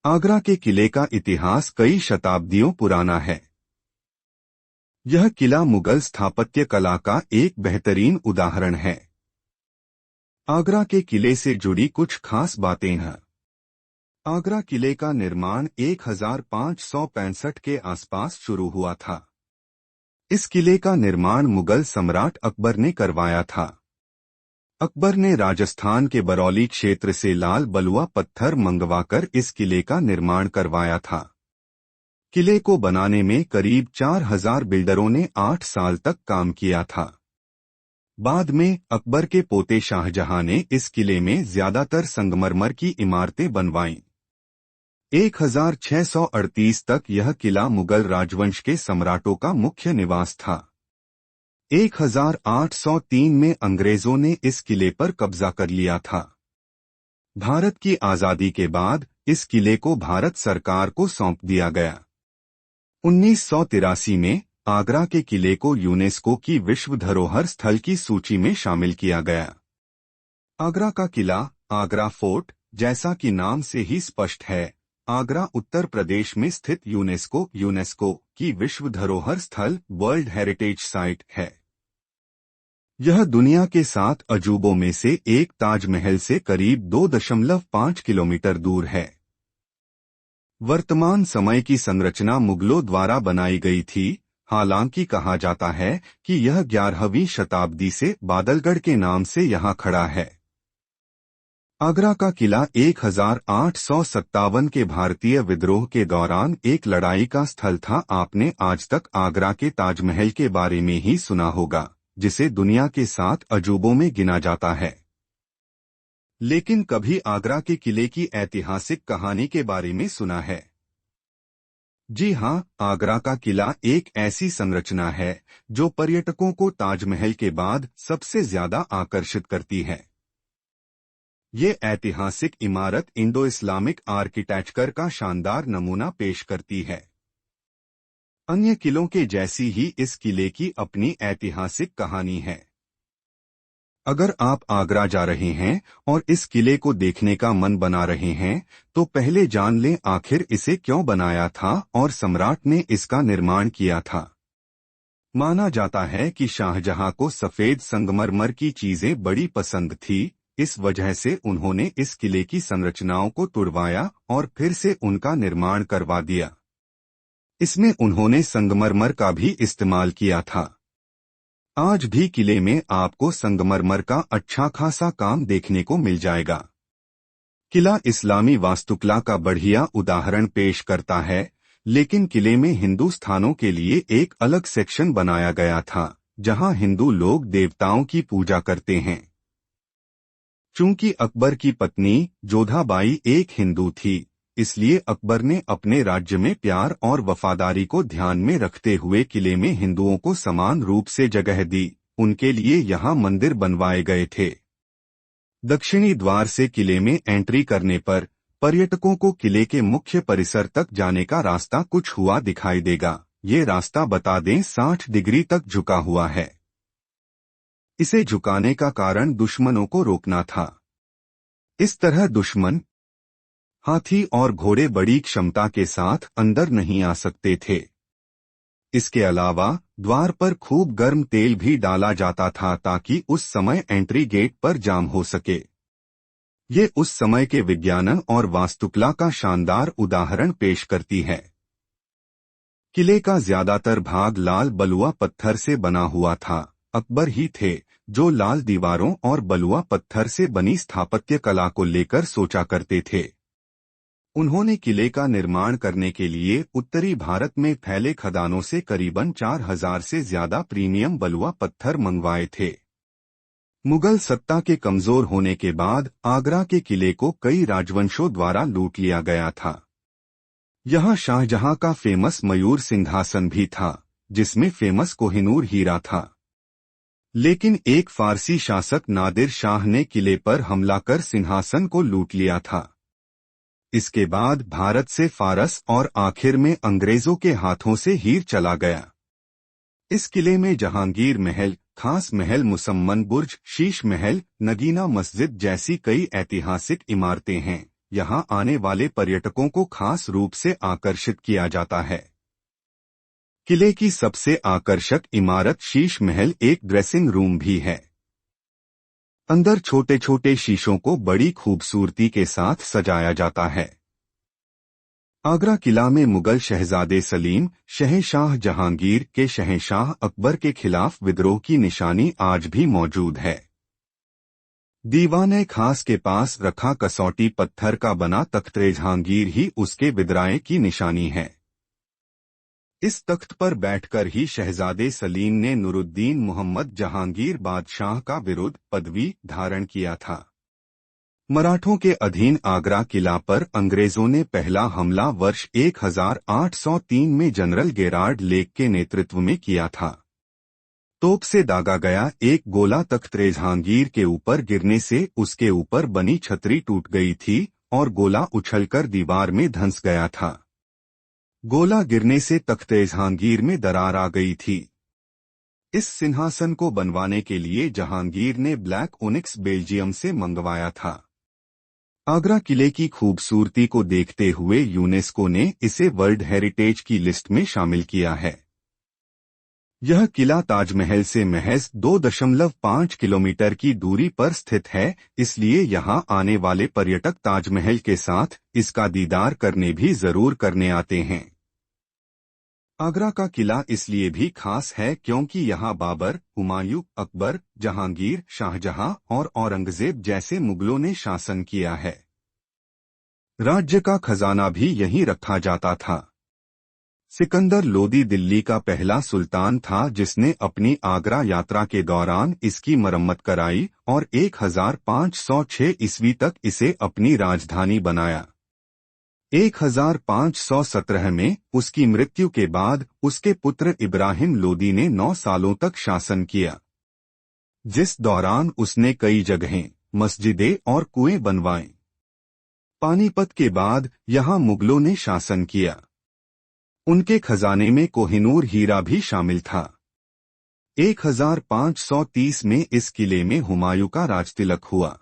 आगरा के किले का इतिहास कई शताब्दियों पुराना है। यह किला मुगल स्थापत्य कला का एक बेहतरीन उदाहरण है। आगरा के किले से जुड़ी कुछ खास बातें हैं। आगरा किले का निर्माण 1565 के आसपास शुरू हुआ था। इस किले का निर्माण मुगल सम्राट अकबर ने करवाया था। अकबर ने राजस्थान के बरौली क्षेत्र से लाल बलुआ पत्थर मंगवाकर इस किले का निर्माण करवाया था। किले को बनाने में करीब 4000 बिल्डरों ने 8 साल तक काम किया था। बाद में अकबर के पोते शाहजहां ने इस किले में ज्यादातर संगमरमर की इमारतें बनवाईं। 1638 तक यह किला मुगल राजवंश के सम्राटों का मुख्य निवास था। 1803 में अंग्रेजों ने इस किले पर कब्जा कर लिया था। भारत की आजादी के बाद इस किले को भारत सरकार को सौंप दिया गया। 1983 में आगरा के किले को यूनेस्को की विश्व धरोहर स्थल की सूची में शामिल किया गया। आगरा का किला, आगरा फोर्ट, जैसा कि नाम से ही स्पष्ट है, आगरा उत्तर प्रदेश में स्थित यूनेस्को की विश्व धरोहर स्थल वर्ल्ड हेरिटेज साइट है। यह दुनिया के 7 अजूबों में से एक ताजमहल से करीब 2.5 किलोमीटर दूर है। वर्तमान समय की संरचना मुगलों द्वारा बनाई गई थी। हालांकि कहा जाता है कि यह 11वीं शताब्दी से बादलगढ़ के नाम से यहाँ खड़ा है। आगरा का किला 1857 के भारतीय विद्रोह के दौरान एक लड़ाई का स्थल था। आपने आज तक आगरा के ताजमहल के बारे में ही सुना होगा, जिसे दुनिया के 7 अजूबों में गिना जाता है, लेकिन कभी आगरा के किले की ऐतिहासिक कहानी के बारे में सुना है? जी हां, आगरा का किला एक ऐसी संरचना है जो पर्यटकों को ताजमहल के बाद सबसे ज्यादा आकर्षित करती है। ये ऐतिहासिक इमारत इंडो इस्लामिक आर्किटेक्चर का शानदार नमूना पेश करती है। अन्य किलों के जैसी ही इस किले की अपनी ऐतिहासिक कहानी है। अगर आप आगरा जा रहे हैं और इस किले को देखने का मन बना रहे हैं, तो पहले जान लें आखिर इसे क्यों बनाया था और सम्राट ने इसका निर्माण किया था। माना जाता है कि शाहजहां को सफेद संगमरमर की चीजें बड़ी पसंद थी। इस वजह से उन्होंने इस किले की संरचनाओं को तुड़वाया और फिर से उनका निर्माण करवा दिया। इसमें उन्होंने संगमरमर का भी इस्तेमाल किया था। आज भी किले में आपको संगमरमर का अच्छा खासा काम देखने को मिल जाएगा। किला इस्लामी वास्तुकला का बढ़िया उदाहरण पेश करता है, लेकिन किले में हिंदू स्थानों के लिए एक अलग सेक्शन बनाया गया था, जहां हिंदू लोग देवताओं की पूजा करते हैं। चूंकि अकबर की पत्नी जोधाबाई एक हिंदू थी, इसलिए अकबर ने अपने राज्य में प्यार और वफादारी को ध्यान में रखते हुए किले में हिंदुओं को समान रूप से जगह दी। उनके लिए यहाँ मंदिर बनवाए गए थे। दक्षिणी द्वार से किले में एंट्री करने पर पर्यटकों को किले के मुख्य परिसर तक जाने का रास्ता कुछ हुआ दिखाई देगा। ये रास्ता बता दें 60 डिग्री तक झुका हुआ है। इसे झुकाने का कारण दुश्मनों को रोकना था। इस तरह दुश्मन, हाथी और घोड़े बड़ी क्षमता के साथ अंदर नहीं आ सकते थे। इसके अलावा द्वार पर खूब गर्म तेल भी डाला जाता था ताकि उस समय एंट्री गेट पर जाम हो सके। ये उस समय के विज्ञान और वास्तुकला का शानदार उदाहरण पेश करती है। किले का ज्यादातर भाग लाल बलुआ पत्थर से बना हुआ था। अकबर ही थे जो लाल दीवारों और बलुआ पत्थर से बनी स्थापत्य कला को लेकर सोचा करते थे। उन्होंने किले का निर्माण करने के लिए उत्तरी भारत में फैले खदानों से करीबन 4000 से ज्यादा प्रीमियम बलुआ पत्थर मंगवाए थे। मुगल सत्ता के कमजोर होने के बाद आगरा के किले को कई राजवंशों द्वारा लूट लिया गया था। यहाँ शाहजहां का फेमस मयूर सिंहासन भी था, जिसमें फेमस कोहिनूर हीरा था। लेकिन एक फारसी शासक नादिर शाह ने किले पर हमला कर सिंहासन को लूट लिया था। इसके बाद भारत से फारस और आखिर में अंग्रेजों के हाथों से हीर चला गया। इस किले में जहांगीर महल, खास महल, मुसम्मन बुर्ज, शीश महल, नगीना मस्जिद जैसी कई ऐतिहासिक इमारतें हैं, यहां आने वाले पर्यटकों को खास रूप से आकर्षित किया जाता है। किले की सबसे आकर्षक इमारत शीश महल एक ड्रेसिंग रूम भी है। अंदर छोटे छोटे शीशों को बड़ी खूबसूरती के साथ सजाया जाता है। आगरा किला में मुगल शहजादे सलीम, शहंशाह जहांगीर के शहंशाह अकबर के खिलाफ विद्रोह की निशानी आज भी मौजूद है। दीवाने खास के पास रखा कसौटी पत्थर का बना तख्त जहांगीर ही उसके विद्राए की निशानी है। इस तख्त पर बैठकर ही शहजादे सलीम ने नूरुद्दीन मोहम्मद जहांगीर बादशाह का विरुद्ध पदवी धारण किया था। मराठों के अधीन आगरा किला पर अंग्रेजों ने पहला हमला वर्ष 1803 में जनरल गेरार्ड लेक के नेतृत्व में किया था। तोप से दागा गया एक गोला तख्त जहांगीर के ऊपर गिरने से उसके ऊपर बनी छतरी टूट गई थी और गोला उछलकर दीवार में धंस गया था। गोला गिरने से तख्त जहांगीर में दरार आ गई थी। इस सिंहासन को बनवाने के लिए जहांगीर ने ब्लैक ओनिक्स बेल्जियम से मंगवाया था। आगरा किले की खूबसूरती को देखते हुए यूनेस्को ने इसे वर्ल्ड हेरिटेज की लिस्ट में शामिल किया है। यह किला ताजमहल से महज 2.5 किलोमीटर की दूरी पर स्थित है, इसलिए यहां आने वाले पर्यटक ताजमहल के साथ इसका दीदार करने भी जरूर करने आते हैं। आगरा का किला इसलिए भी खास है क्योंकि यहां बाबर, हुमायूं, अकबर, जहांगीर, शाहजहां और औरंगजेब जैसे मुगलों ने शासन किया है। राज्य का खजाना भी यहीं रखा जाता था। सिकंदर लोदी दिल्ली का पहला सुल्तान था जिसने अपनी आगरा यात्रा के दौरान इसकी मरम्मत कराई और 1506 ईस्वी तक इसे अपनी राजधानी बनाया। 1517 में उसकी मृत्यु के बाद उसके पुत्र इब्राहिम लोदी ने 9 सालों तक शासन किया, जिस दौरान उसने कई जगहें, मस्जिदें और कुएं बनवाए। पानीपत के बाद यहां मुगलों ने शासन किया। उनके खजाने में कोहिनूर हीरा भी शामिल था। 1530 में इस किले में हुमायूं का राजतिलक हुआ।